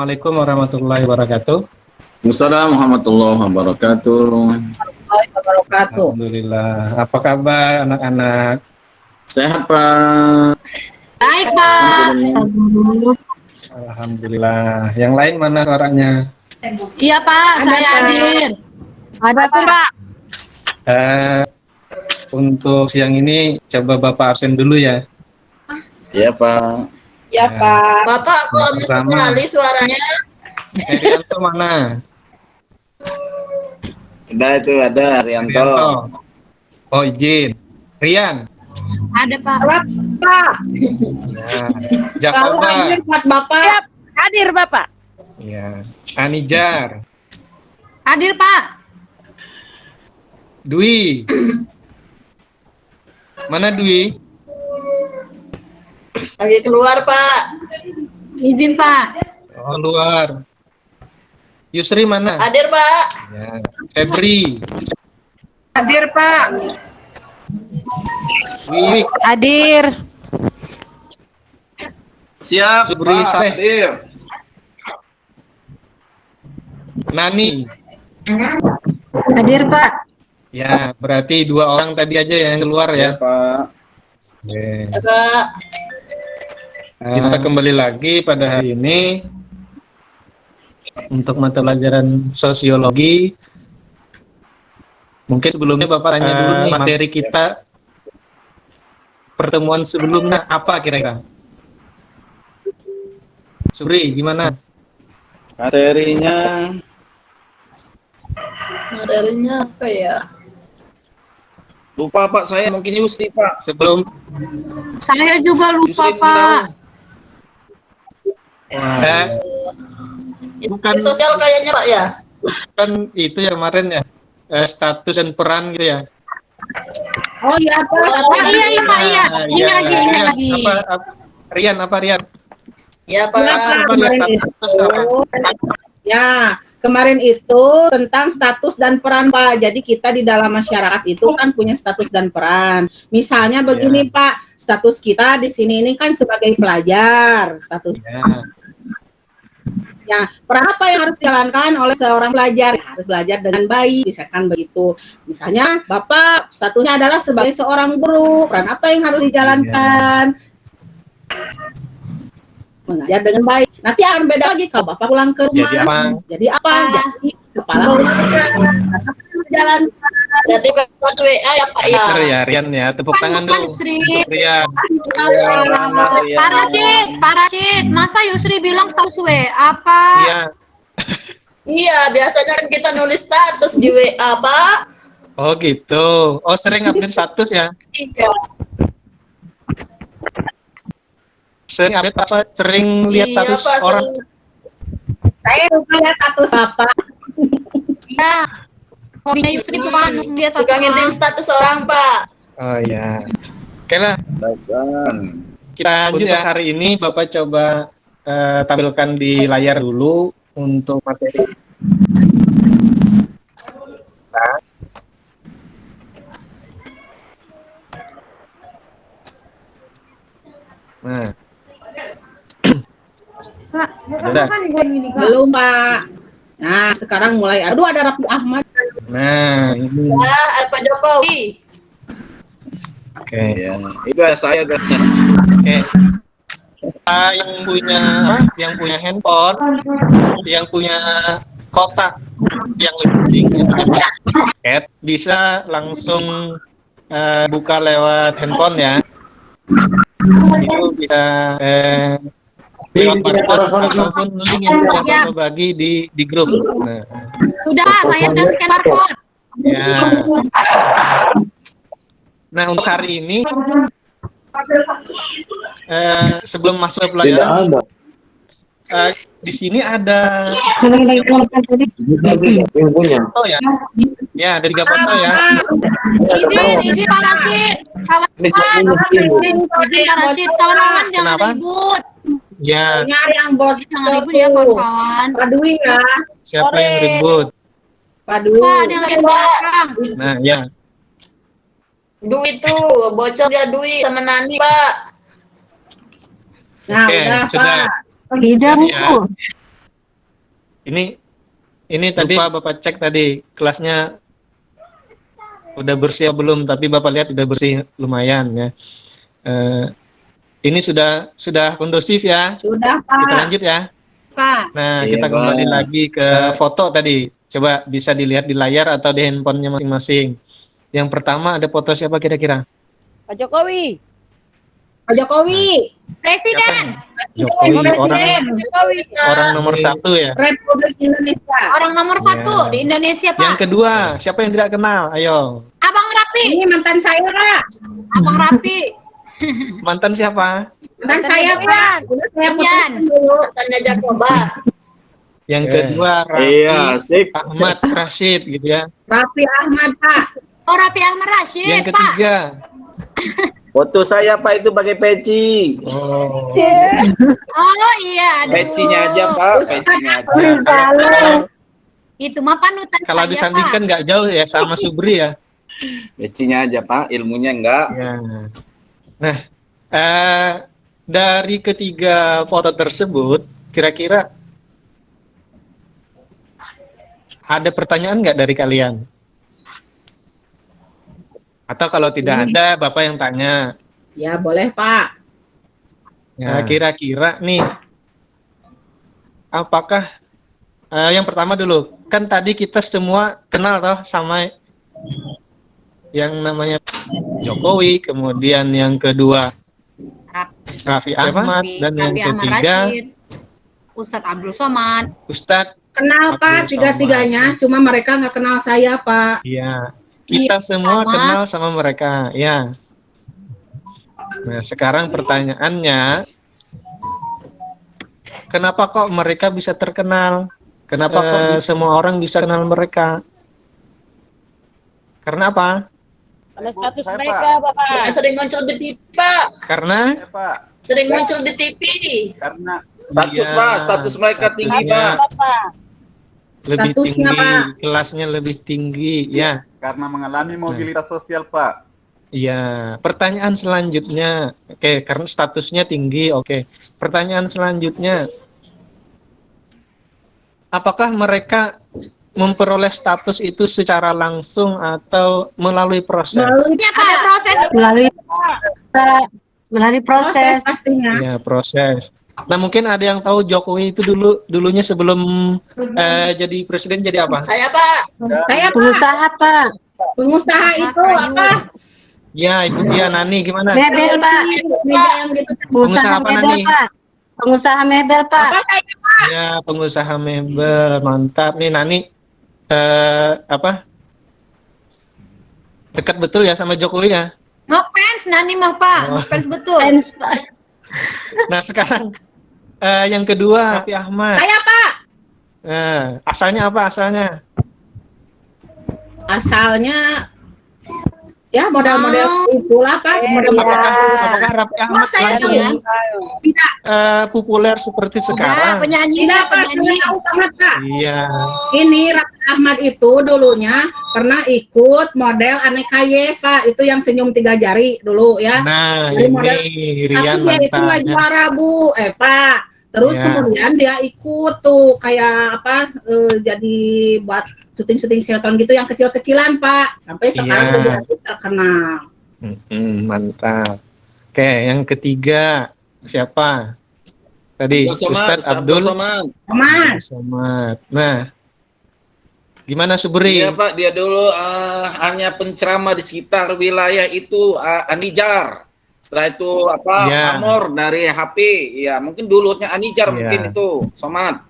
Assalamualaikum warahmatullahi wabarakatuh. Assalamualaikum warahmatullahi wabarakatuh. Wabarakatuh. Alhamdulillah. Apa kabar anak-anak? Sehat Pak. Baik, Pak. Alhamdulillah. Yang lain mana suaranya? Iya, Pak. Saya hadir. Ada, Pak. Untuk siang ini coba Bapak absen dulu ya. Iya Pak. Ya, Pak. Bapak, kok mesti Pertama. kenali suaranya? Herianto mana? Ada Rianto. Herianto. Oh izin. Rian. Ada, Pak. Pak. Ya. Kalau Jakoba. hadir buat Bapak. Hadir, Bapak. Ya. Anijar. Hadir, Pak. Dwi. Mana Dwi? Lagi keluar, Pak. Izin, Pak. Oh luar. Yusri mana? Hadir, Pak. Ya. Febri. Hadir, Pak. Wiwik. Hadir. Siap Subri Pak. Saleh. Hadir. Nani. Hadir, Pak. Ya, berarti 2 orang tadi aja yang keluar Ya ya. Pak. Oke. Ya, Pak. Kita kembali lagi pada hari ini untuk mata pelajaran sosiologi. Mungkin sebelumnya Bapak tanya dulu nih materi kita pertemuan sebelumnya apa kira-kira? Subri, gimana? Materinya Materinya apa ya? lupa Pak, saya mungkin Yusri Pak. Sebelum Saya juga lupa, Yusri Pak. bukan Sosial kayaknya, Pak, ya? kan itu ya kemarin ya status dan peran gitu ya. Oh iya, Pak. Oh, iya, Pak, iya. Ingat lagi. Rian apa Rian? Ya, Pak. Kenapa Apa kemarin status apa? Ya, kemarin itu tentang status dan peran, Pak. Jadi kita di dalam masyarakat itu kan punya status dan peran. Misalnya begini, Pak, status kita di sini ini kan sebagai pelajar, status. Ya. Ya, peran apa yang harus dijalankan oleh seorang pelajar? Harus belajar dengan baik, misalkan begitu. Misalnya, Bapak statusnya adalah sebagai seorang guru. Peran apa yang harus dijalankan? Mengajar dengan baik. Nanti akan beda lagi kalau Bapak pulang ke rumah. Jadi apa? Jadi kepala keluarga. Apa yang dijalankan? Berarti Bapak WA ya, Pak, ya? Bener ya Rian ya, tepuk tangan dulu untuk Rian. Parasit. Masa Yusri bilang status WA, apa? Iya. Iya, biasanya kan kita nulis status di WA, Pak. Oh gitu. Oh sering update status ya? Iya. Sering update apa? Sering lihat status Pak, orang? Saya lupa ya status Bapak. Iya. Hobinya Yusri tuh kan lihat status Suka ngintin status orang, Pak. Oh iya. Oke lah, Basan. kita lanjut ya. Hari ini Bapak coba tampilkan di layar dulu untuk materi. Nah. Udah. Belum, Pak. Nah, sekarang mulai. Aduh, ada Raffi Ahmad. Nah, ini. Pak Jokowi. Oke. Ya, itu saya tuh. Oke. Yang punya handphone, yang punya kotak yang lebih tinggi, bisa langsung buka lewat handphone ya. Itu bisa lewat barcode ataupun link yang sudah Bapak bagi di grup. Nah. Sudah, saya udah scan barcode. Ya. Nah, untuk hari ini sebelum masuk ke pelajaran, di sini ada foto ya. Ya, ada 3 foto ya. Izin Pak Rashid. Kawan-kawan. Pak Rashid, kawan-kawan jangan Kenapa? ribut. Ya, Nyari yang bocor. Jangan ribut ya, kawan-kawan. Pak Dwi ya. siapa yang ribut? Pak Dwi. Pak, ada yang lagi di belakang. Nah, ya. Dwi tuh, bocor dia Dwi sama Nani, Pak. Nah, Oke, udah, sudah. Pak. Tidak, Ya. Ini tadi Bapak cek tadi kelasnya udah bersih atau belum, tapi Bapak lihat udah bersih lumayan ya. Ini sudah kondusif ya. Sudah, Kita Pak. lanjut ya. Pak. Nah, Iya, kita kembali Pak. lagi ke foto tadi. Coba bisa dilihat di layar atau di handphonenya masing-masing. Yang pertama ada foto siapa kira-kira? Pak Jokowi. Pak Jokowi, Presiden. Jokowi, Presiden orang nomor 1 ya. Republik Indonesia. Orang nomor Iya. 1 di Indonesia, Yang Pak. kedua, siapa yang tidak kenal? Ayo. Abang Rapi. Ini mantan saya, Pak. Abang Rapi. Mantan siapa? Mantan saya, Pak. Udah saya Yan. putusin dulu. Tanya Jakoba. Yang kedua, Raffi Iya, sip. Ahmad Rashid gitu ya. Raffi Ahmad, Pak. Oh, Rapi Ahmad Rashid, Yang Pak. ketiga, Foto saya Pak itu pakai peci. oh, Oh iya, aduh. Pecinya aja Pak, pecinya aja. Itu mah panutan kalau saya, disandingkan Pak. nggak jauh ya sama Subri ya. Pecinya aja Pak, ilmunya enggak. Ya. Nah, dari ketiga foto tersebut, kira-kira ada pertanyaan nggak dari kalian? Atau kalau tidak ada, Bapak yang tanya. Ya, boleh, Pak. Nah, kira-kira nih, apakah yang pertama dulu, kan tadi kita semua kenal toh sama yang namanya Jokowi, kemudian yang kedua Raffi Ahmad, dan yang Rapi Ahmad ketiga Rashid, Ustadz Abdul Somad. Ustadz. Kenal, Pak, Abdul tiga-tiganya. Cuma mereka nggak kenal saya, Pak. Iya, kita semua sama. kenal sama mereka, ya. Nah, sekarang pertanyaannya, kenapa kok mereka bisa terkenal? Kenapa kok semua orang bisa kenal mereka? Karena apa? Karena status mereka, Bapak. Yang sering muncul di TV, Pak. Karena Sering muncul di TV. Status Iya, Pak, status mereka tinggi statusnya Pak. Bapak. lebih Statusnya, tinggi, Pak. kelasnya lebih tinggi, ya. Karena mengalami mobilitas sosial, Pak. Iya. Pertanyaan selanjutnya, oke, karena statusnya tinggi, oke. Pertanyaan selanjutnya, apakah mereka memperoleh status itu secara langsung atau melalui proses? Melalui Iya, Pak. Ada proses. melalui proses proses. pastinya. Ya, proses. Nah, mungkin ada yang tahu Jokowi itu dulunya sebelum jadi presiden jadi apa? Saya, Pak. Saya, Pak, Pengusaha, Pak. pengusaha itu apa? Ya, Ibu Dia Nani gimana? Mebel, Pak. Meja yang gitu. Pengusaha apa, mebel, Nani? Pak. Pengusaha mebel, Pak. Apa saya, Pak? Ya, pengusaha mebel, mantap nih Nani. Apa? Dekat betul ya sama Jokowi ya? Ngefans Nani mah, Pak. Oh. Ngefans betul. Fans, Pak. Nah, sekarang yang kedua, Raffi Ahmad. Saya, Pak. Asalnya apa asalnya? Asalnya ya model-model itulah, Pak. Apakah Raffi Ahmad saya langsung ya. Tidak, populer seperti Udah, sekarang? penyanyi, tidak, Pak. penyanyi. Saya tahu banget, Pak. Iya. Ini Raffi Ahmad itu dulunya pernah ikut model Aneka Yes, Pak. Itu yang senyum 3 jari dulu ya. Nah, Dari model- ini Tapi Rian dia itu nggak mantannya. juara, Bu. Pak. Terus Ya. kemudian dia ikut tuh kayak apa? Jadi buat syuting-syuting sinetron gitu yang kecil-kecilan, Pak. Sampai sekarang Iya. udah terkenal. Mantap. Oke, yang ketiga siapa? Tadi Ustadz Abdul Somad. Aman. Somad. Nah, gimana Subri? Iya Pak, dia dulu hanya penceramah di sekitar wilayah itu Anijar. Setelah itu Ya. Amor dari HP. Ya, mungkin dulunya Anijar Ya. mungkin itu, Somad.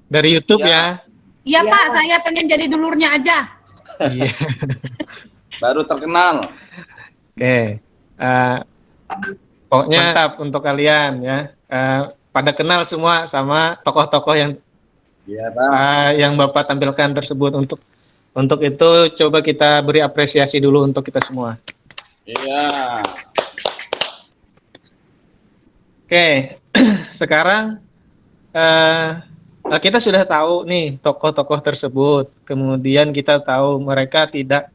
Dari YouTube Ya. Iya, Iya, Pak. Pak. Saya pengen jadi dulurnya aja. Iya. Baru terkenal. Oke. Pokoknya mantap untuk kalian ya. Pada kenal semua sama tokoh-tokoh Iya, Pak. yang Bapak tampilkan tersebut. Untuk itu coba kita beri apresiasi dulu untuk kita semua. Iya. Oke, sekarang kita sudah tahu nih tokoh-tokoh tersebut. Kemudian kita tahu mereka tidak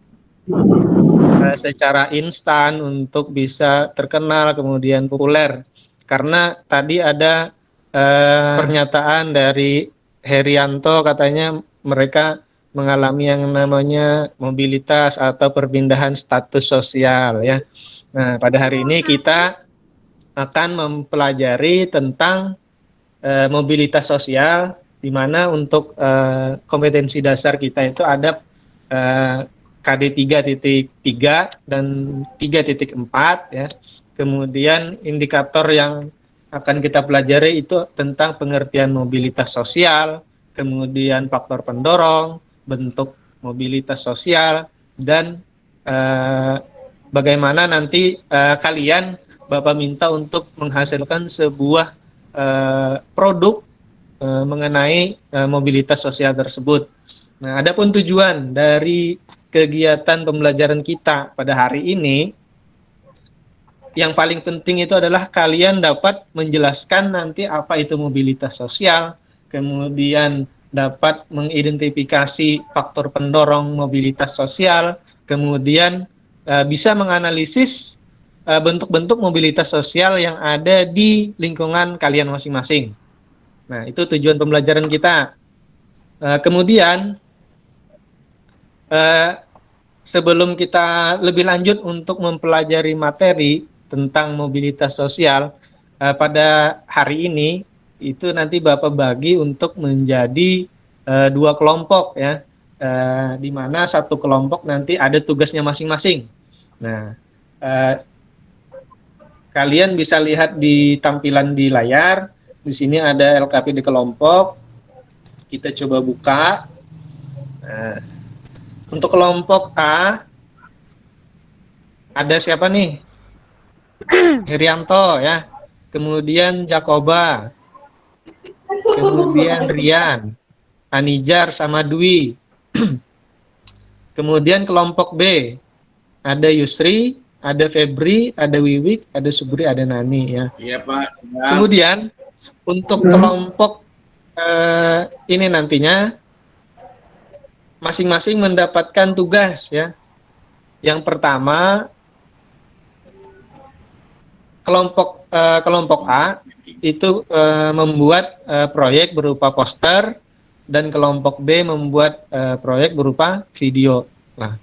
secara instan untuk bisa terkenal kemudian populer. Karena tadi ada pernyataan dari Herianto katanya mereka mengalami yang namanya mobilitas atau perpindahan status sosial ya. Nah, pada hari ini kita akan mempelajari tentang mobilitas sosial, di mana untuk kompetensi dasar kita itu ada KD 3.3 dan 3.4 ya. Kemudian indikator yang akan kita pelajari itu tentang pengertian mobilitas sosial, kemudian faktor pendorong, bentuk mobilitas sosial, dan bagaimana nanti kalian Bapak minta untuk menghasilkan sebuah produk mengenai mobilitas sosial tersebut. Nah, adapun tujuan dari kegiatan pembelajaran kita pada hari ini, yang paling penting itu adalah kalian dapat menjelaskan nanti apa itu mobilitas sosial, kemudian dapat mengidentifikasi faktor pendorong mobilitas sosial, kemudian bisa menganalisis bentuk-bentuk mobilitas sosial yang ada di lingkungan kalian masing-masing. Nah, itu tujuan pembelajaran kita. Kemudian, sebelum kita lebih lanjut untuk mempelajari materi tentang mobilitas sosial, pada hari ini, itu nanti Bapak bagi untuk menjadi 2 kelompok ya, di mana satu kelompok nanti ada tugasnya masing-masing. Nah, kalian bisa lihat di tampilan di layar, di sini ada LKP di kelompok. Kita coba buka. Nah, untuk kelompok A, ada siapa nih? Herianto ya, kemudian Jakoba, kemudian Rian, Anijar sama Dwi. Kemudian kelompok B, ada Yusri, ada Febri, ada Wiwik, ada Subri, ada Nani ya. Iya Pak. Siap. Kemudian untuk kelompok ini nantinya masing-masing mendapatkan tugas ya. Yang pertama, kelompok A itu membuat proyek berupa poster, dan kelompok B membuat proyek berupa video. Nah,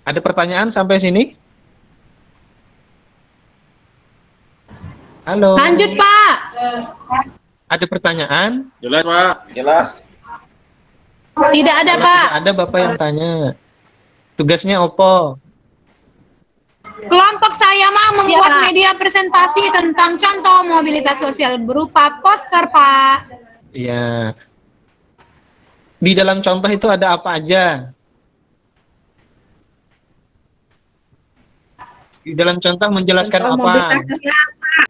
ada pertanyaan sampai sini? Halo. Lanjut, Pak. Ada pertanyaan? Jelas Pak. Jelas. Tidak ada, Kalau Pak. tidak ada Bapak yang tanya. Tugasnya opo? Kelompok saya mah membuat media presentasi tentang contoh mobilitas sosial berupa poster, Pak. Iya. Di dalam contoh itu ada apa aja? Di dalam contoh menjelaskan Contoh apa? mobilitas sosial, Pak.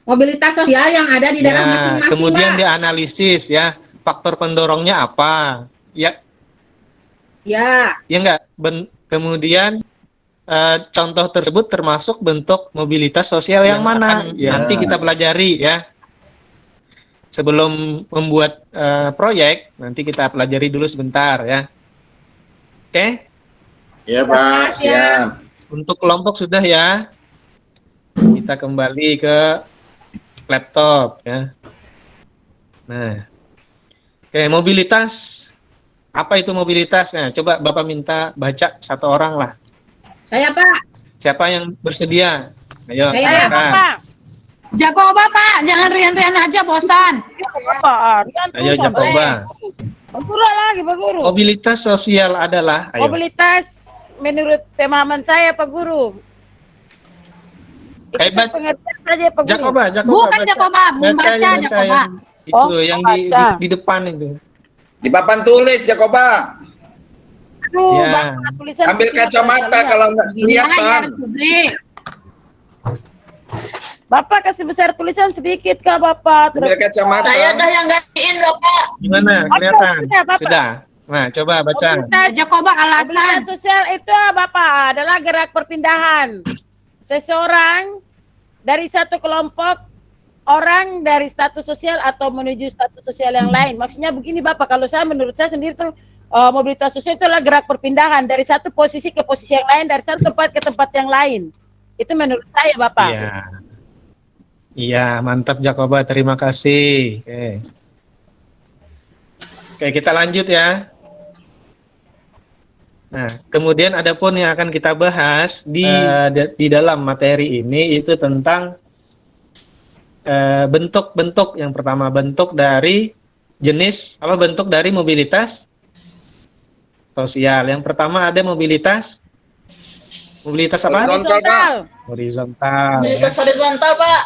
Mobilitas sosial yang ada di dalam Ya, masing-masing, kemudian Pak. dianalisis ya, faktor pendorongnya apa? Ya, Ya, ya enggak? Kemudian contoh tersebut termasuk bentuk mobilitas sosial yang mana? Nanti kita pelajari ya. Sebelum membuat proyek, nanti kita pelajari dulu sebentar ya. Oke? Iya Pak. Siap. Untuk kelompok sudah ya. Kita kembali ke laptop ya. Nah, oke, mobilitas. Apa itu mobilitas? Nah, coba Bapak minta baca satu orang lah. saya Pak. Siapa yang bersedia? Ayo, Saya, silakan. Pak. Jakoba, Pak. Jangan rian-rian aja, bosan. Pak. Ayo Jakoba. Pak Guru lagi, Pak Guru. Mobilitas sosial adalah, ayo. Mobilitas menurut pemahaman saya, Pak Guru. Itu Hebat. pengertian saja, Pak Guru. Jakoba, Bukan baca. Jakoba, membaca yang Jakoba. itu Oh, yang baca. di depan itu. Di papan tulis Jakoba. Aduh, Ya. Bapak, tulisan Ambil kecil kacamata saya. kalau nggak Di layar, kelihatan. Subri. Bapak kasih besar tulisan sedikit kah, Bapak? Ambil kacamata. Saya dah yang gantiin Bapak. Gimana? Kelihatan? sudah, Bapak. Sudah. Nah, coba baca. Jakoba alasan. Mobilitas sosial itu, Bapak, adalah gerak perpindahan seseorang dari satu kelompok orang dari status sosial atau menuju status sosial yang lain. Maksudnya begini, Bapak, kalau saya menurut saya sendiri tuh mobilitas sosial itu adalah gerak perpindahan dari satu posisi ke posisi yang lain, dari satu tempat ke tempat yang lain. Itu menurut saya, Bapak. Iya. Iya, mantap Jakoba, terima kasih. Oke. Oke, kita lanjut ya. Nah, kemudian ada pun yang akan kita bahas di dalam materi ini itu tentang bentuk-bentuk. Yang pertama, bentuk dari bentuk dari mobilitas sosial. Yang pertama ada mobilitas apa? Horizontal. Horizontal. Mobilitas horizontal, Pak.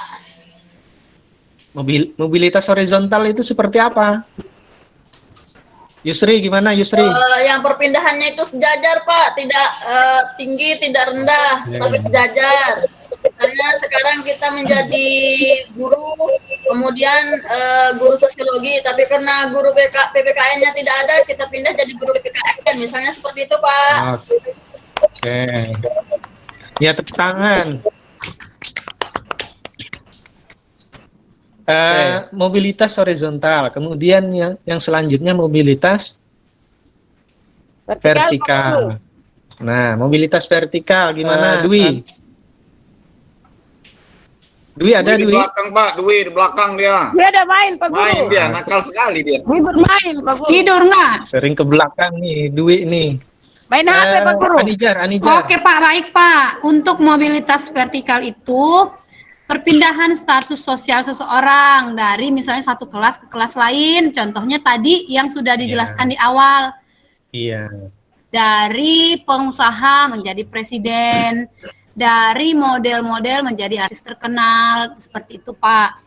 Mobilitas horizontal itu seperti apa? Yusri, gimana Yusri? Yang perpindahannya itu sejajar, Pak, tidak tinggi, tidak rendah, tapi sejajar. Karena sekarang kita menjadi guru, kemudian guru sosiologi, tapi karena guru PPKN-nya tidak ada, kita pindah jadi guru PPKN, misalnya seperti itu, Pak. Oke. Ya, tepuk tangan. Mobilitas horizontal, kemudian yang selanjutnya mobilitas vertikal. Nah, mobilitas vertikal gimana, Dwi? Dwi ada, Di Dwi? belakang, Pak. Dwi di belakang dia. Dia ada main, Pak Guru. Main dia, nakal sekali dia. Dwi bermain, Pak Guru. Tidur nggak? Sering ke belakang nih, Dwi nih. Main HP, Pak Guru. Anijar. Oke Pak, baik Pak. Untuk mobilitas vertikal itu perpindahan status sosial seseorang dari misalnya satu kelas ke kelas lain. Contohnya tadi yang sudah dijelaskan di awal. Iya. Dari pengusaha menjadi presiden, dari model-model menjadi artis terkenal, seperti itu Pak.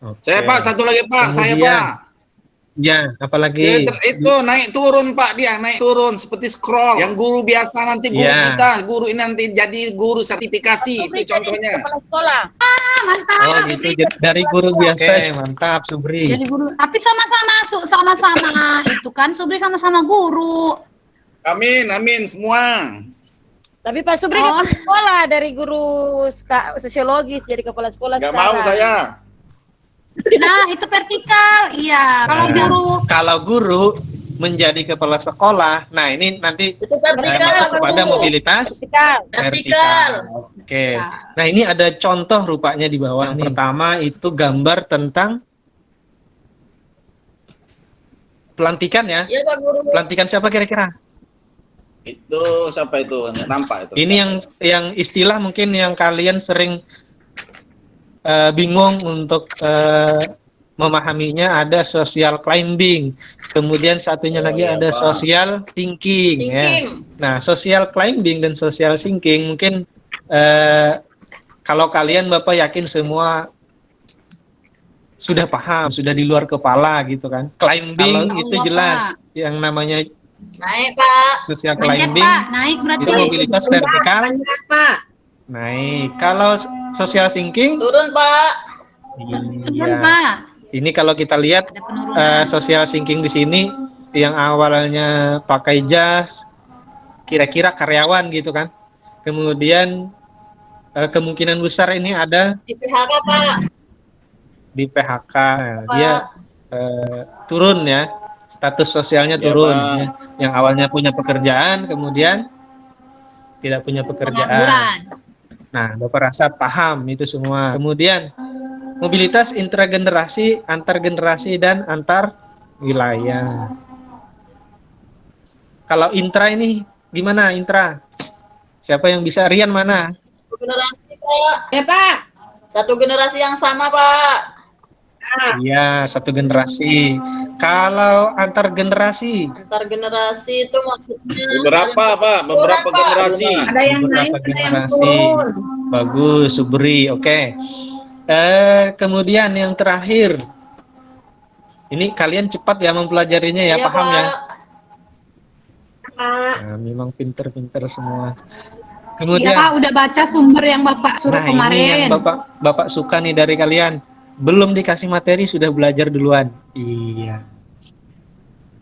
Oke. Saya, Pak, satu lagi, Pak. Saya, Kemudian, Pak. Ya, apalagi? Itu naik turun, Pak, dia naik turun seperti scroll. Yang guru biasa nanti guru kita, guru ini nanti jadi guru sertifikasi, itu contohnya. Kepala sekolah. Mantap. Oh gitu, dari guru biasa. Mantap, Subri. Jadi guru, tapi sama-sama itu kan Subri sama-sama guru. Amin semua. Tapi Pak Subri kepala sekolah dari guru sosiologis jadi kepala sekolah Nggak sekarang. mau saya. Nah, itu vertikal. Iya, Kalau guru menjadi kepala sekolah, nah ini nanti Itu vertikal, Pak pada Guru. mobilitas Vertikal. Oke. Nah, ini ada contoh rupanya di bawah. Yang pertama itu gambar tentang pelantikan ya. Iya, Pak Guru. Pelantikan siapa kira-kira? Itu siapa itu? Nggak nampak itu. Ini yang istilah mungkin yang kalian sering bingung untuk memahaminya, ada social climbing. Kemudian satunya lagi iya, ada Pak. social thinking. Ya. Nah, social climbing dan social thinking mungkin kalau kalian Bapak yakin semua sudah paham, sudah di luar kepala gitu kan. Climbing itu jelas yang namanya Naik, Pak. social Manjat climbing Pak, naik berarti. itu mobilitas vertikal. Pak. Naik. Kalau social thinking Turun, Pak. Turun iya. Pak. Ini kalau kita lihat Ada penurunan. social thinking di sini yang awalnya pakai jas, kira-kira karyawan gitu kan. Kemudian kemungkinan besar ini ada Di PHK, Pak. di PHK. Nah, dia turun ya, status sosialnya Ya, turun. Pak. Ya. Yang awalnya punya pekerjaan, kemudian tidak punya pekerjaan. Pengangguran. Nah, Bapak rasa paham itu semua. Kemudian mobilitas intragenerasi, antar generasi dan antar wilayah. Kalau intra ini gimana intra? Siapa yang bisa? Rian mana? Satu generasi, Pak. Ya, Pak. Satu generasi yang sama, Pak. Iya, satu generasi. Kalau antar generasi, Antar generasi itu maksudnya Beberapa, Pak, beberapa Pak. generasi. Ada yang naik, beberapa ada yang generasi. turun. Bagus, Subri. Oke. Kemudian yang terakhir. Ini kalian cepat ya mempelajarinya ya, Iya, paham Pak. ya? Pak. Nah, memang pinter-pinter semua. Iya Kemudian, Pak, udah baca sumber yang Bapak suruh nah ini yang kemarin. Bapak suka nih dari kalian. Belum dikasih materi sudah belajar duluan. Iya.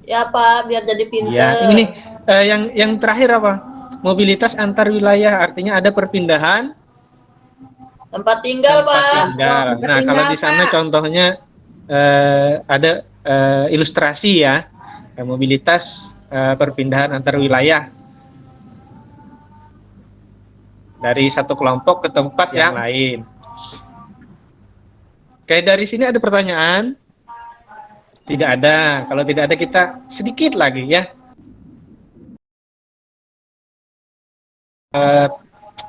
Ya, Pak, biar jadi pinter. Iya. Ini yang terakhir apa? Mobilitas antar wilayah, artinya ada perpindahan Tempat tinggal, tempat Pak. tinggal. Nah, kalau di sana contohnya ada ilustrasi ya, mobilitas perpindahan antar wilayah dari satu kelompok ke tempat yang lain. Kayak dari sini ada pertanyaan, Tidak ada. Kalau tidak ada kita sedikit lagi ya.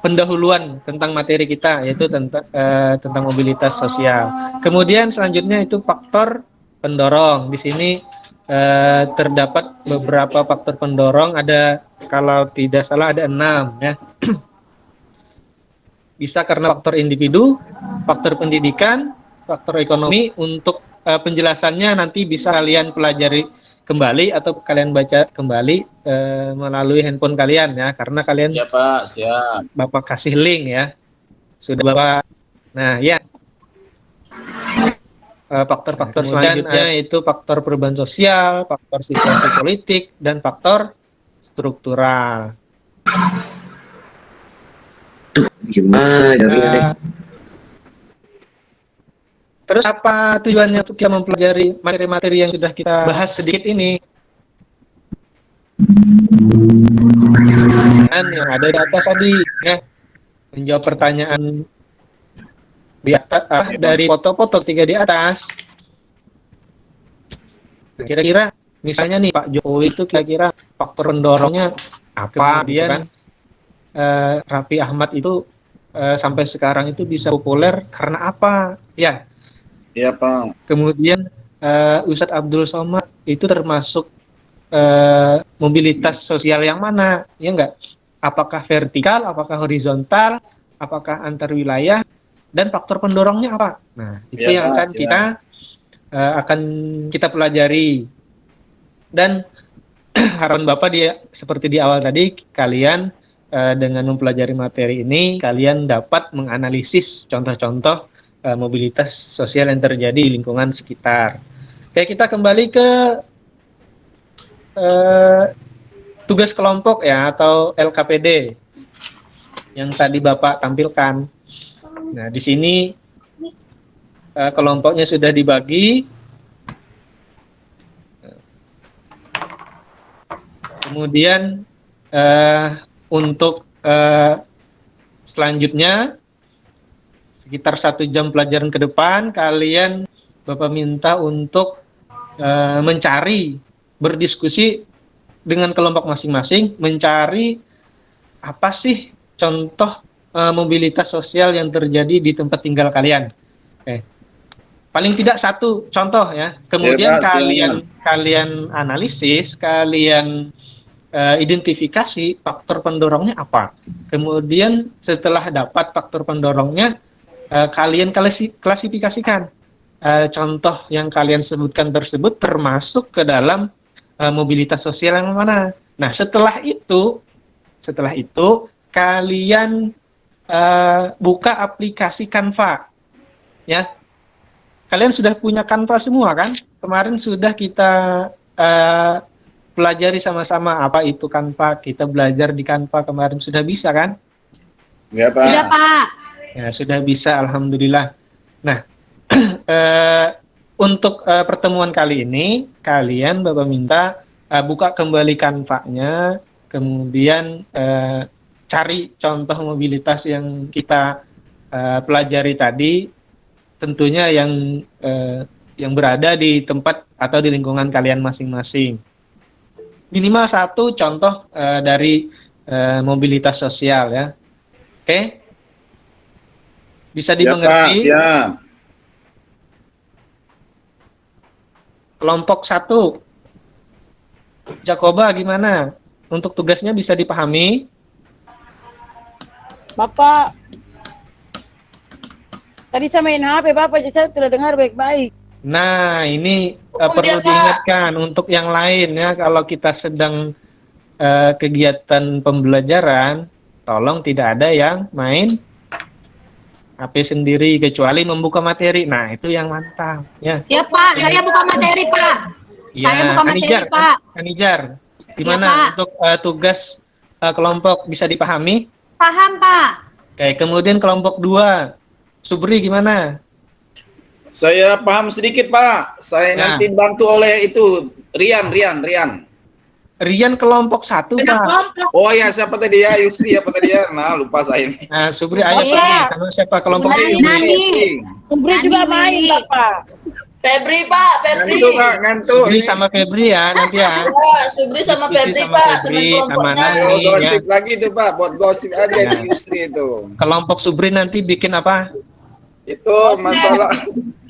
Pendahuluan tentang materi kita, yaitu tentang mobilitas sosial. Kemudian selanjutnya itu faktor pendorong. Di sini terdapat beberapa faktor pendorong, ada, kalau tidak salah ada 6 ya. Bisa karena faktor individu, faktor pendidikan, faktor ekonomi. Untuk penjelasannya nanti bisa kalian pelajari kembali atau kalian baca kembali melalui handphone kalian ya, karena kalian Ya Pak, siap. Bapak kasih link ya, sudah Bapak. Nah ya, faktor-faktor selanjutnya itu faktor perubahan sosial, faktor situasi politik, dan faktor struktural. Gimana? Terus apa tujuannya untuk kita mempelajari materi-materi yang sudah kita bahas sedikit ini? Dan yang ada di atas tadi ya, menjawab pertanyaan di atas dari foto-foto 3 di atas. Kira-kira misalnya nih Pak Jokowi itu kira-kira faktor pendorongnya apa? Kemudian Raffi Ahmad itu sampai sekarang itu bisa populer karena apa? Ya. Iya Pak. Kemudian Ustadz Abdul Somad itu termasuk mobilitas sosial yang mana? Ya enggak? Apakah vertikal, apakah horizontal, apakah antar wilayah, dan faktor pendorongnya apa? Nah, itu Ya, yang Pak, akan kita pelajari. Dan harapan Bapak seperti di awal tadi, kalian dengan mempelajari materi ini, kalian dapat menganalisis contoh-contoh mobilitas sosial yang terjadi di lingkungan sekitar. Oke, kita kembali ke tugas kelompok ya, atau LKPD yang tadi Bapak tampilkan. Nah, di sini kelompoknya sudah dibagi. Kemudian untuk selanjutnya sekitar 1 jam pelajaran ke depan, kalian Bapak minta untuk mencari, berdiskusi dengan kelompok masing-masing, mencari apa sih contoh mobilitas sosial yang terjadi di tempat tinggal kalian. Paling tidak 1 contoh ya. Kemudian Pak, kalian analisis, kalian identifikasi faktor pendorongnya apa. Kemudian setelah dapat faktor pendorongnya, kalian klasifikasikan contoh yang kalian sebutkan tersebut termasuk ke dalam mobilitas sosial yang mana. Nah, setelah itu kalian buka aplikasi Canva ya. Kalian sudah punya Canva semua kan? Kemarin sudah kita pelajari sama-sama apa itu Canva. Kita belajar di Canva kemarin, sudah bisa kan? Ya Pak. Sudah Pak. Ya, sudah bisa, alhamdulillah. Nah, untuk pertemuan kali ini, kalian Bapak minta buka kembali Canva-nya, kemudian cari contoh mobilitas yang kita pelajari tadi, tentunya yang berada di tempat atau di lingkungan kalian masing-masing. Minimal 1 contoh dari mobilitas sosial ya. Oke? Bisa dimengerti? Siap. Kelompok 1. Jakoba gimana? Untuk tugasnya bisa dipahami? Bapak, tadi saya main HP Bapak, jadi saya tidak dengar baik-baik. Nah, ini perlu diingatkan untuk yang lain ya, kalau kita sedang kegiatan pembelajaran, tolong tidak ada yang main HP sendiri kecuali membuka materi. Nah, itu yang mantap ya. Siap Pak, saya buka materi Pak. Ya, Saya buka materi Anijar, Pak. Anijar, gimana Pak. untuk tugas kelompok bisa dipahami? Paham Pak. Oke, kemudian kelompok 2, Subri gimana? Saya paham sedikit Pak. Saya nanti bantu oleh itu Rian. Rian kelompok 1 Pak. Oh ya, siapa tadi ya? Yusri apa tadi ya? Nah, lupa saya ini. Nah, Subri, ayo iya. Subri, sama siapa kelompok Nani. Subri juga main Bapak. Febri Pak, Febri. Ngantuk Pak, ngantuk. Subri sama Febri ya nanti ya. Ya, Subri sama Diskusi Febri sama Pak, Febri, teman sama kelompoknya. Nani. Oh, gosip lagi tuh Pak, buat gosip aja Ya. di industri itu. Kelompok Subri nanti bikin apa? Itu masalah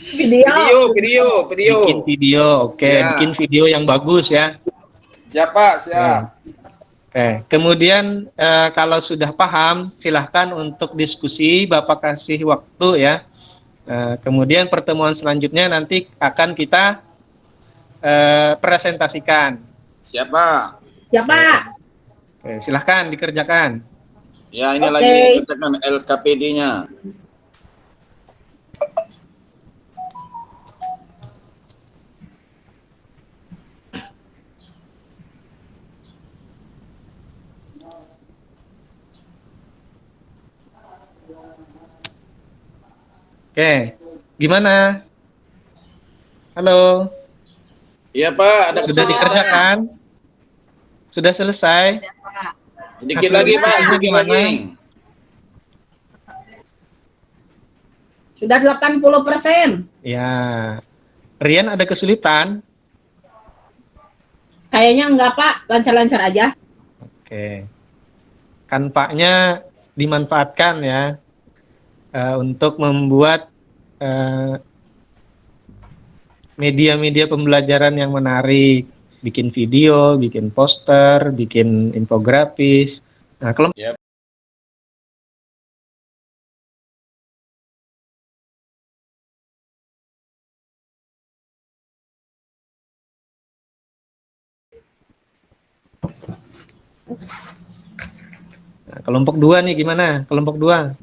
Video. video. Bikin video, oke. Ya. Bikin video yang bagus ya. Siap Pak, siap. Oke. Kemudian kalau sudah paham, silahkan untuk diskusi. Bapak kasih waktu ya. Kemudian pertemuan selanjutnya nanti akan kita presentasikan. Siap Pak. Ya Pak. Oke, silahkan dikerjakan. Ya, ini Oke. lagi kerjakan LKPD-nya. Oke, gimana? Halo, Iya Pak, ada sudah kesulitan. dikerjakan? Sudah selesai? Sedikit Hasil lagi Pak, diskusinya sedikit gimana? lagi. Sudah 80%. Ya, Rian ada kesulitan? Kayaknya enggak Pak, lancar-lancar aja. Oke, kanvanya dimanfaatkan ya untuk membuat media-media pembelajaran yang menarik, bikin video, bikin poster, bikin infografis. Nah, kalau Yap. nah, kelompok 2 nih gimana? Kelompok 2.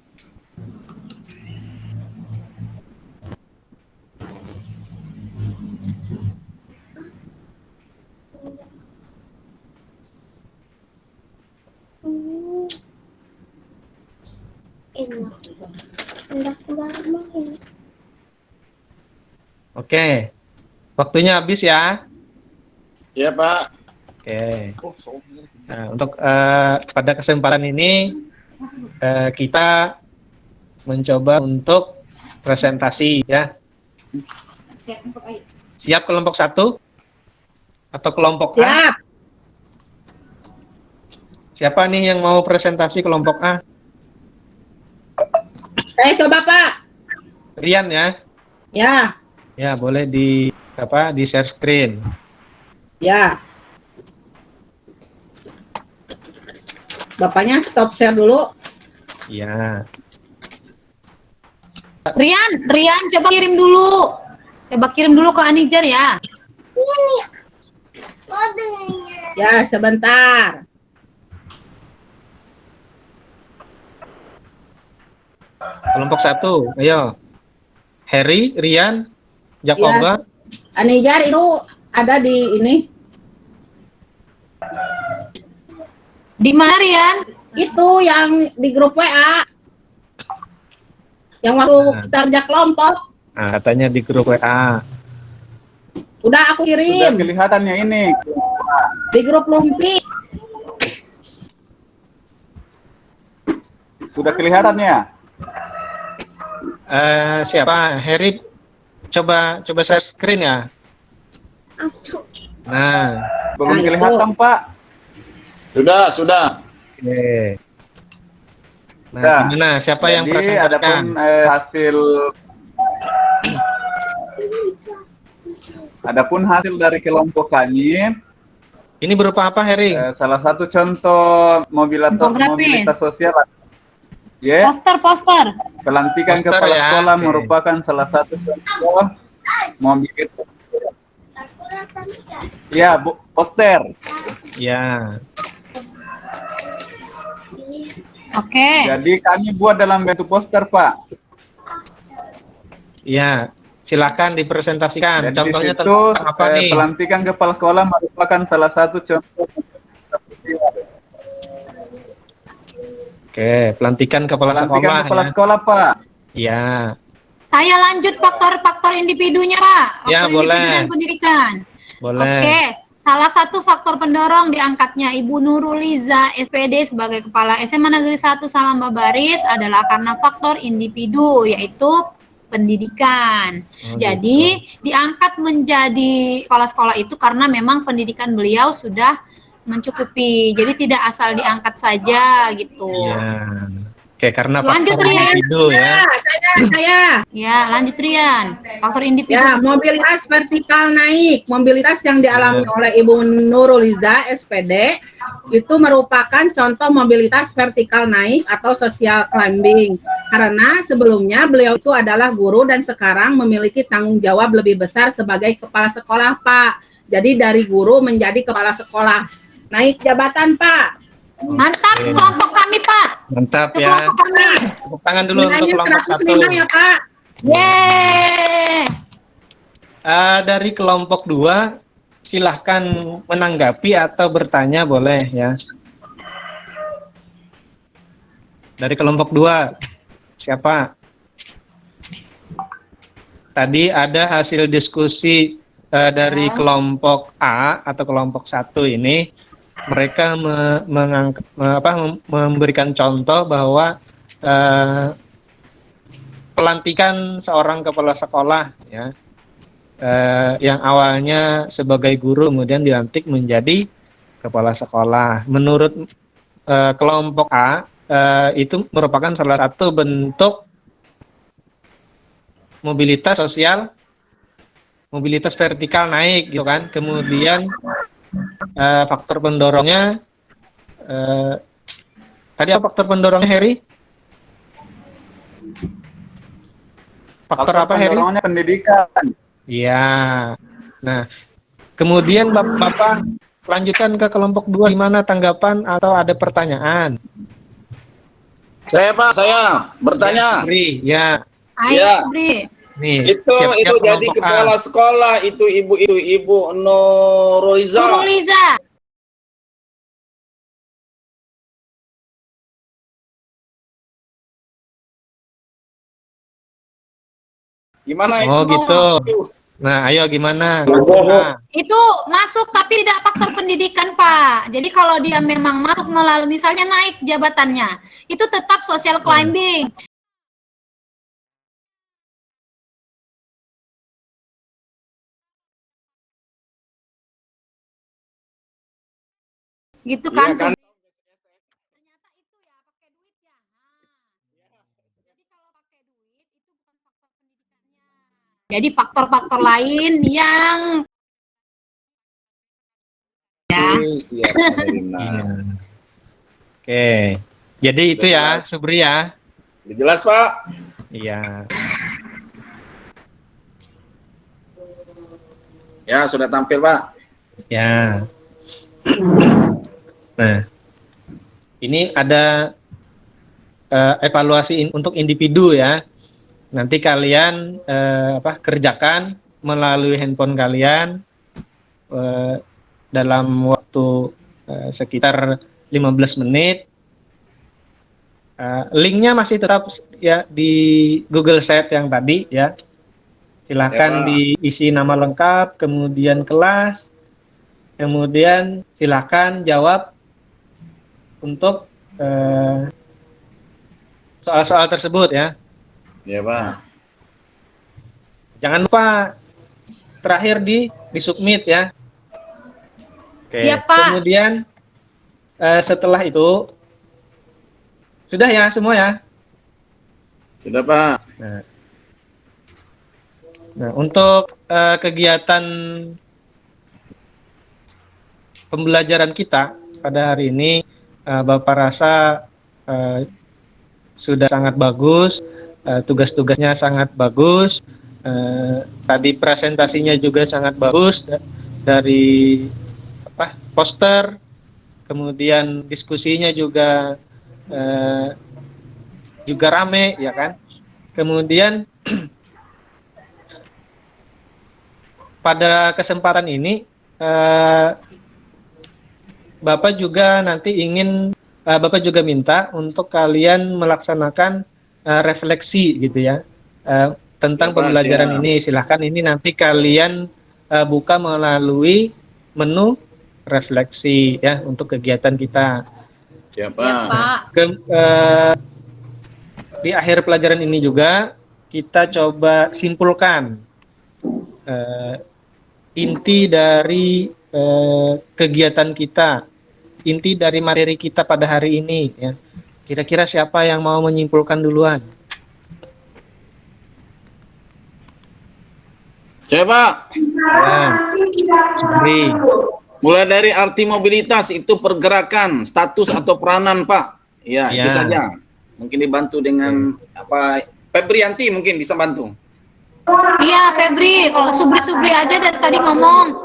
Oke, waktunya habis ya. Iya Pak. Oke. Nah, untuk pada kesempatan ini kita mencoba untuk presentasi ya. Siap kelompok 1 atau kelompok A? Siap. Siapa nih yang mau presentasi kelompok A? Saya coba Pak. Rian ya. Ya. Ya, boleh di share screen. Ya. Bapaknya stop share dulu. Ya. Rian, coba kirim dulu. Coba kirim dulu ke Anijar ya. Ya, sebentar. Kelompok 1, ayo. Harry, Rian, Jacoba. Anijar itu ada di ini. Di mana Rian? Itu yang di grup WA. Yang waktu kita kerja kelompok. Nah, katanya di grup WA. Udah aku Sudah kirim kelihatannya ini. di grup Lumpi. Sudah kelihatannya. Siapa? Harry, coba share screen ya. Nah, Belum Nah, itu. kelihatan Pak. Sudah. oke. Nah, Sudah. gimana? Siapa yang Jadi presentasikan? adapun hasil dari kelompok kami, Ini berupa apa, Harry? salah satu contoh mobilitas sosial, ya, Poster. pelantikan Poster kepala ya, sekolah oke. merupakan salah satu contoh mobilitas. Ya, poster. Ya. Oke. Jadi kami buat dalam bentuk poster, Pak. Ya, silakan dipresentasikan. Jadi Contohnya di situ, tentang apa nih? pelantikan kepala sekolah merupakan salah satu contoh. Oke, pelantikan kepala Pelantikan sekolah kepala ya. sekolah, Pak. Ya. Saya lanjut faktor-faktor individunya, Pak. Ya, Faktor boleh. individu dan pendidikan. Boleh. Oke. Salah satu faktor pendorong diangkatnya Ibu Nuruliza SPD sebagai Kepala SMA Negeri 1 Salamba Baris adalah karena faktor individu, yaitu pendidikan. Oh, Jadi diangkat menjadi kepala sekolah itu karena memang pendidikan beliau sudah mencukupi. Jadi tidak asal diangkat saja gitu. Iya. Oke, karena Lanjut, faktor Rian. individu ya. Saya. Ya, lanjut Rian. Faktor individu. Ya, mobilitas vertikal naik. Mobilitas yang dialami oleh Ibu Nuruliza, SPD, itu merupakan contoh mobilitas vertikal naik atau social climbing. Karena sebelumnya beliau itu adalah guru dan sekarang memiliki tanggung jawab lebih besar sebagai kepala sekolah, Pak. Jadi dari guru menjadi kepala sekolah. Naik jabatan, Pak. Mantap kelompok kami, Pak. Mantap Itu ya. kelompok kami. Tepuk tangan dulu untuk Nilainya kelompok 105 ya, 1. Pak. Yeay. Dari kelompok 2, silahkan menanggapi atau bertanya boleh ya. Dari kelompok 2, siapa? Tadi ada hasil diskusi dari kelompok A atau kelompok 1 ini. Mereka memberikan contoh bahwa pelantikan seorang kepala sekolah ya, yang awalnya sebagai guru kemudian dilantik menjadi kepala sekolah. Menurut kelompok A, itu merupakan salah satu bentuk mobilitas sosial, mobilitas vertikal naik gitu kan. Kemudian faktor pendorongnya, tadi apa faktor pendorongnya, Heri? Faktor apa, Heri? Pendorongnya pendidikan. Iya. Nah, kemudian Bapak lanjutkan ke kelompok 2, gimana tanggapan atau ada pertanyaan? Saya Pak, saya bertanya. Heri, ya. Ayo, Ya. Bri. Nih, Itu siap-siap jadi kelompok A. kepala sekolah itu Ibu Nuruliza. Nuruliza. Gimana Oh itu? gitu. Nah, ayo gimana? Nah, Itu masuk tapi tidak faktor pendidikan, Pak. Jadi kalau dia memang masuk melalui misalnya naik jabatannya, itu tetap social climbing. Gitu Iya kan? kan? Ternyata itu ya pakai duit ya. Jadi kalau pakai duit itu bukan faktor pendidikannya. Jadi faktor-faktor lain yang Siap, Marina. oke. Jadi itu ya, Subri ya. Udah jelas Pak? Iya. Ya sudah tampil Pak. Ya. Nah, ini ada evaluasi untuk individu ya. Nanti kalian kerjakan melalui handphone kalian dalam waktu sekitar 15 menit. Linknya masih tetap ya di Google Sheet yang tadi ya. Silakan diisi nama lengkap, kemudian kelas, kemudian silakan jawab untuk soal-soal tersebut ya. Ya Pak. Jangan lupa terakhir di submit ya. Oke. Siap, Pak. Kemudian setelah itu sudah ya semua ya. Sudah Pak. Nah, untuk kegiatan pembelajaran kita pada hari ini, Bapak rasa sudah sangat bagus, tugas-tugasnya sangat bagus, tadi presentasinya juga sangat bagus dari poster, kemudian diskusinya juga rame ya kan. Kemudian pada kesempatan ini Bapak juga nanti Bapak juga minta untuk kalian melaksanakan refleksi gitu ya tentang pembelajaran ini. Silahkan ini nanti kalian buka melalui menu refleksi ya untuk kegiatan kita. Siapa? Ya, Pak. Di akhir pelajaran ini juga kita coba simpulkan inti dari kegiatan kita, inti dari materi kita pada hari ini ya. Kira-kira siapa yang mau menyimpulkan duluan? Coba. Ya, Subri. Mulai dari arti mobilitas itu pergerakan, status atau peranan, Pak. Ya, itu saja. Mungkin dibantu dengan apa? Febrianti mungkin bisa bantu. Iya, Febri. Kalau Subri aja dari tadi ngomong.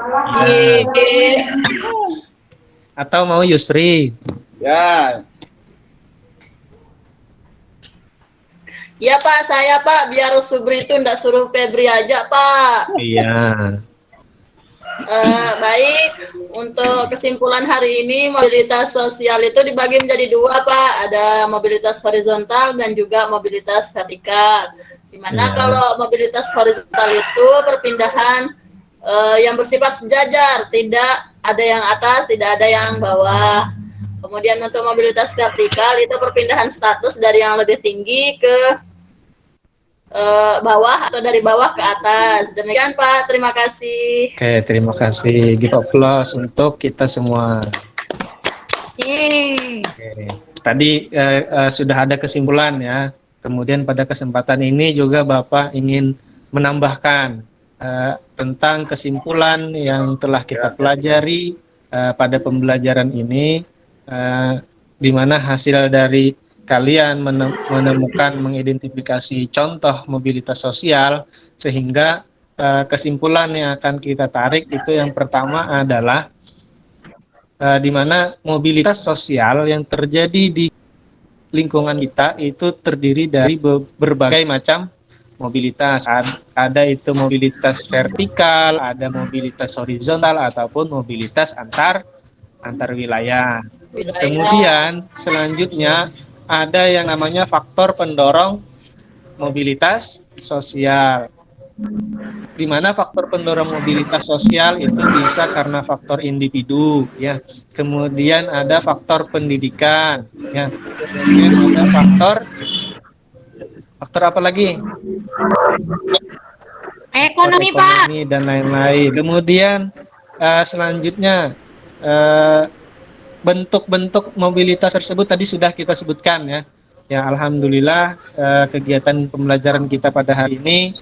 Atau mau Yusri? Ya. Ya Pak, saya Pak, biar Subri itu ndak suruh Febri aja Pak. Iya. Baik, untuk kesimpulan hari ini mobilitas sosial itu dibagi menjadi dua Pak. Ada mobilitas horizontal dan juga mobilitas vertikal. Dimana kalau mobilitas horizontal itu perpindahan yang bersifat sejajar, tidak ada yang atas, tidak ada yang bawah. Kemudian untuk mobilitas vertikal itu perpindahan status dari yang lebih tinggi ke bawah atau dari bawah ke atas. Demikian Pak, terima kasih. Oke, terima kasih. Give applause untuk kita semua. Yeay. Oke. Tadi sudah ada kesimpulan ya. Kemudian pada kesempatan ini juga Bapak ingin menambahkan tentang kesimpulan yang telah kita pelajari pada pembelajaran ini, di mana hasil dari kalian menemukan, mengidentifikasi contoh mobilitas sosial, sehingga kesimpulan yang akan kita tarik itu yang pertama adalah di mana mobilitas sosial yang terjadi di lingkungan kita itu terdiri dari berbagai macam mobilitas. Ada itu mobilitas vertikal, ada mobilitas horizontal, ataupun mobilitas antar wilayah. Kemudian selanjutnya ada yang namanya faktor pendorong mobilitas sosial, di mana faktor pendorong mobilitas sosial itu bisa karena faktor individu ya. Kemudian ada faktor pendidikan ya. Kemudian ada faktor apa lagi? Ekonomi, Pak. Dan lain-lain. Kemudian selanjutnya bentuk-bentuk mobilitas tersebut tadi sudah kita sebutkan ya. Ya, alhamdulillah kegiatan pembelajaran kita pada hari ini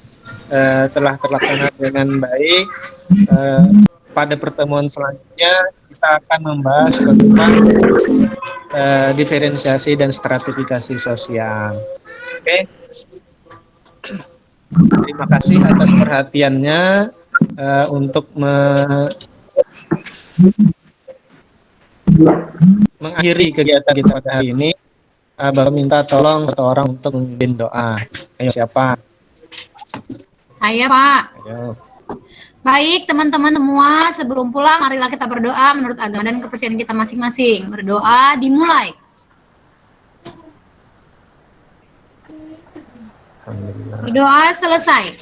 telah terlaksana dengan baik. Pada pertemuan selanjutnya kita akan membahas tentang diferensiasi dan stratifikasi sosial. Oke. Terima kasih atas perhatiannya untuk mengakhiri kegiatan kita pada hari ini. Bapak minta tolong satu orang untuk memimpin doa. Ayo, siapa? Saya, Pak. Ayo. Baik, teman-teman semua, sebelum pulang marilah kita berdoa menurut agama dan kepercayaan kita masing-masing. Berdoa dimulai. Berdoa selesai.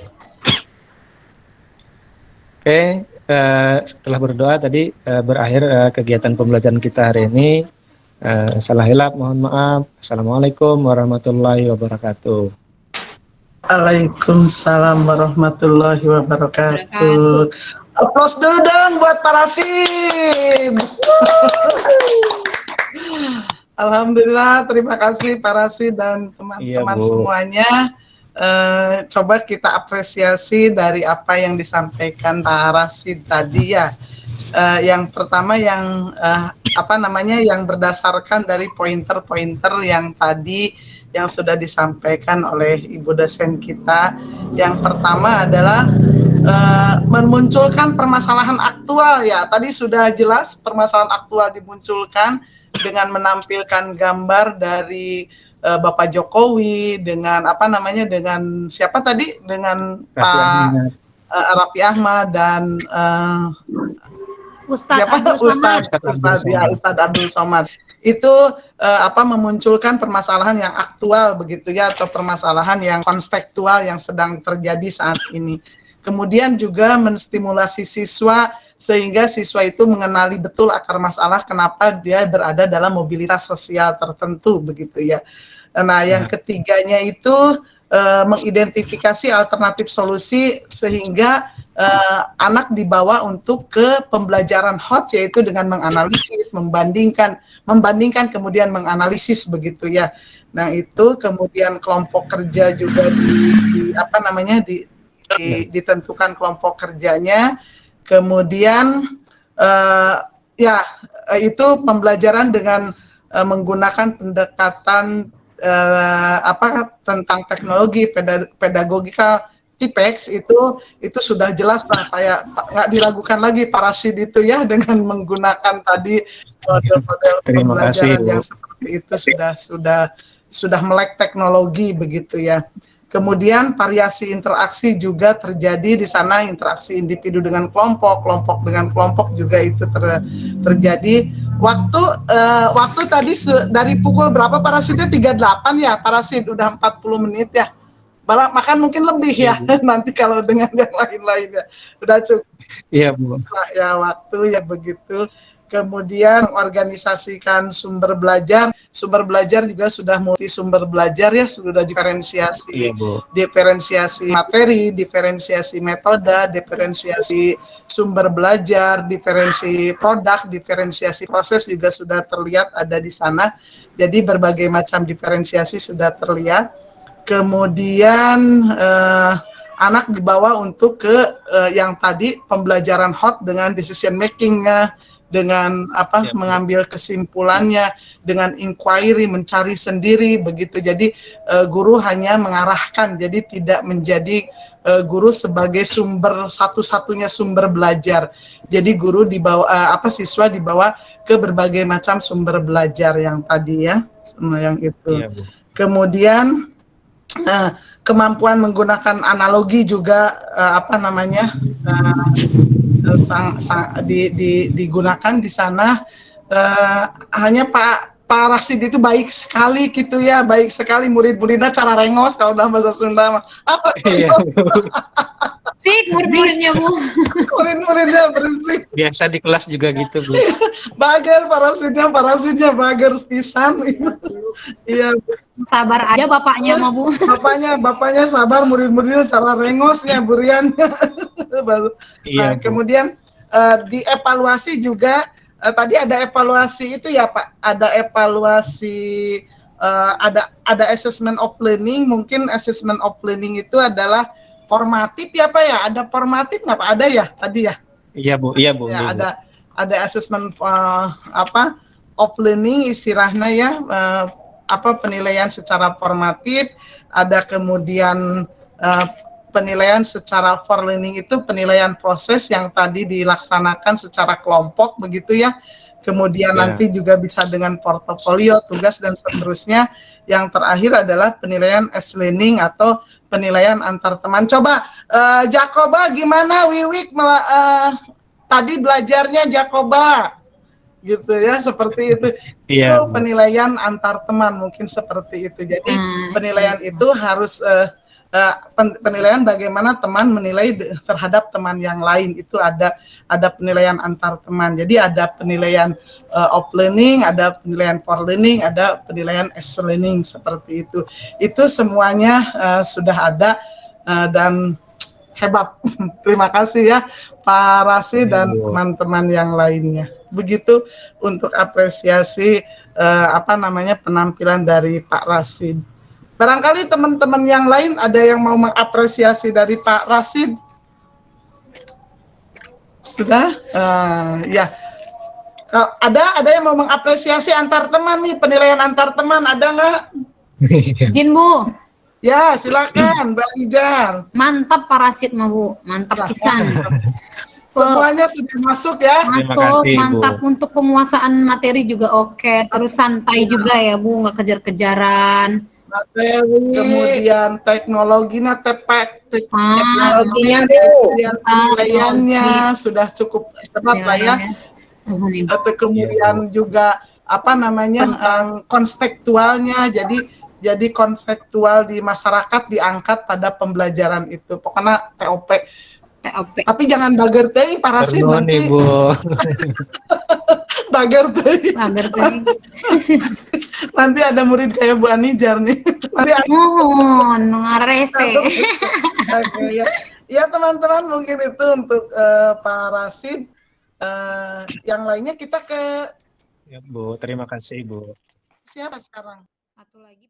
Oke, setelah berdoa tadi berakhir kegiatan pembelajaran kita hari ini. Salah hilap, mohon maaf. Assalamualaikum warahmatullahi wabarakatuh. Waalaikumsalam warahmatullahi wabarakatuh. Aplaus dulu dong buat para Rasim. Alhamdulillah, terima kasih Pak Rasim dan teman-teman semuanya. Coba kita apresiasi dari apa yang disampaikan Pak Rasim tadi ya. Yang pertama yang yang berdasarkan dari pointer-pointer yang tadi yang sudah disampaikan oleh Ibu dosen kita. Yang pertama adalah memunculkan permasalahan aktual ya. Tadi sudah jelas permasalahan aktual dimunculkan dengan menampilkan gambar dari Bapak Jokowi dengan dengan siapa tadi, dengan Pak Raffi Ahmad dan Ustadz Abdul Somad. Itu memunculkan permasalahan yang aktual begitu ya, atau permasalahan yang kontekstual yang sedang terjadi saat ini. Kemudian juga menstimulasi siswa sehingga siswa itu mengenali betul akar masalah kenapa dia berada dalam mobilitas sosial tertentu begitu ya. Nah, yang ketiganya itu mengidentifikasi alternatif solusi sehingga anak dibawa untuk ke pembelajaran hot, yaitu dengan menganalisis, membandingkan kemudian menganalisis begitu ya. Nah itu kemudian kelompok kerja juga ditentukan kelompok kerjanya, kemudian itu pembelajaran dengan menggunakan pendekatan tentang teknologi pedagogika TIPEX itu sudah jelas lah, kayak nggak diragukan lagi Pak Rasid itu ya, dengan menggunakan tadi model-model pembelajaran yang seperti itu sudah melek teknologi begitu ya. Kemudian variasi interaksi juga terjadi di sana, interaksi individu dengan kelompok, kelompok dengan kelompok juga itu terjadi. Waktu tadi dari pukul berapa Pak Rasidnya? 38 ya Pak Rasid, udah 40 menit ya. Makan mungkin lebih ya nanti kalau dengan yang lain-lain ya. Udah cukup. Iya Bu. Ya waktu ya begitu. Kemudian organisasikan sumber belajar juga sudah multi sumber belajar ya, sudah diferensiasi, diferensiasi materi, diferensiasi metode, diferensiasi sumber belajar, diferensiasi produk, diferensiasi proses juga sudah terlihat ada di sana. Jadi berbagai macam diferensiasi sudah terlihat. Kemudian anak dibawa untuk ke yang tadi pembelajaran hot dengan decision making-nya, dengan mengambil kesimpulannya, dengan inquiry, mencari sendiri begitu. Jadi guru hanya mengarahkan, jadi tidak menjadi guru sebagai satu-satunya sumber belajar. Jadi guru dibawa siswa dibawa ke berbagai macam sumber belajar yang tadi ya, yang itu. Ya, kemudian kemampuan menggunakan analogi juga digunakan di sana. Hanya Pak Rasid itu baik sekali gitu ya, baik sekali murid-muridnya cara rengos kalau dalam bahasa Sunda. Apa? Sik murid-muridnya Bu. Murid-muridnya bersih. Biasa di kelas juga gitu Bu. Bager Pak Rasidnya bager pisan. Iya. Sabar aja bapaknya mah Bu. Bapaknya sabar, murid-muridnya cara rengosnya burian. Kemudian dievaluasi juga. Tadi ada evaluasi itu ya Pak, ada evaluasi, ada assessment of learning. Mungkin assessment of learning itu adalah formatif ya Pak ya, ada formatif nggak Pak? Ada ya tadi ya? Iya Bu. Ya, ada assessment of learning istilahnya ya, penilaian secara formatif, ada kemudian penilaian secara for learning itu penilaian proses yang tadi dilaksanakan secara kelompok begitu ya. Kemudian nanti juga bisa dengan portofolio, tugas dan seterusnya. Yang terakhir adalah penilaian as learning atau penilaian antar teman. Coba Jakoba gimana Wiwik tadi belajarnya Jakoba? Gitu ya, seperti itu. Itu penilaian antar teman mungkin seperti itu. Jadi penilaian itu harus penilaian bagaimana teman menilai terhadap teman yang lain, itu ada penilaian antar teman. Jadi ada penilaian of learning, ada penilaian for learning, ada penilaian as learning seperti itu. Itu semuanya sudah ada dan hebat. Terima kasih ya Pak Rasid dan teman-teman yang lainnya. Begitu untuk apresiasi penampilan dari Pak Rasid. Barangkali teman-teman yang lain ada yang mau mengapresiasi dari Pak Rasid? Sudah? Ya. Ada yang mau mengapresiasi antar teman nih, penilaian antar teman, ada nggak? Izin Bu. Ya, silakan Mbak Ijar. Mantap Pak Rasid mah Bu, mantap pisan. Semuanya sudah masuk ya. Masuk, mantap. Bu. Untuk penguasaan materi juga oke. Terus santai juga ya Bu, nggak kejar-kejaran. Materi, kemudian teknologinya teknologinya penilaiannya sudah cukup tepat lah ya. Atau kemudian juga konseptualnya, jadi konseptual di masyarakat diangkat pada pembelajaran itu. Pokoknya TOP. Tapi jangan bager teh Pak Rasid nanti. Bager teh. Nanti ada murid kayak Bu Anijar nih. Nanti Mohon ngarese. Oke, ya. Ya teman-teman, mungkin itu untuk Pak Rasid. Yang lainnya kita ke Ya Bu, terima kasih Bu. siapa sekarang? Satu lagi.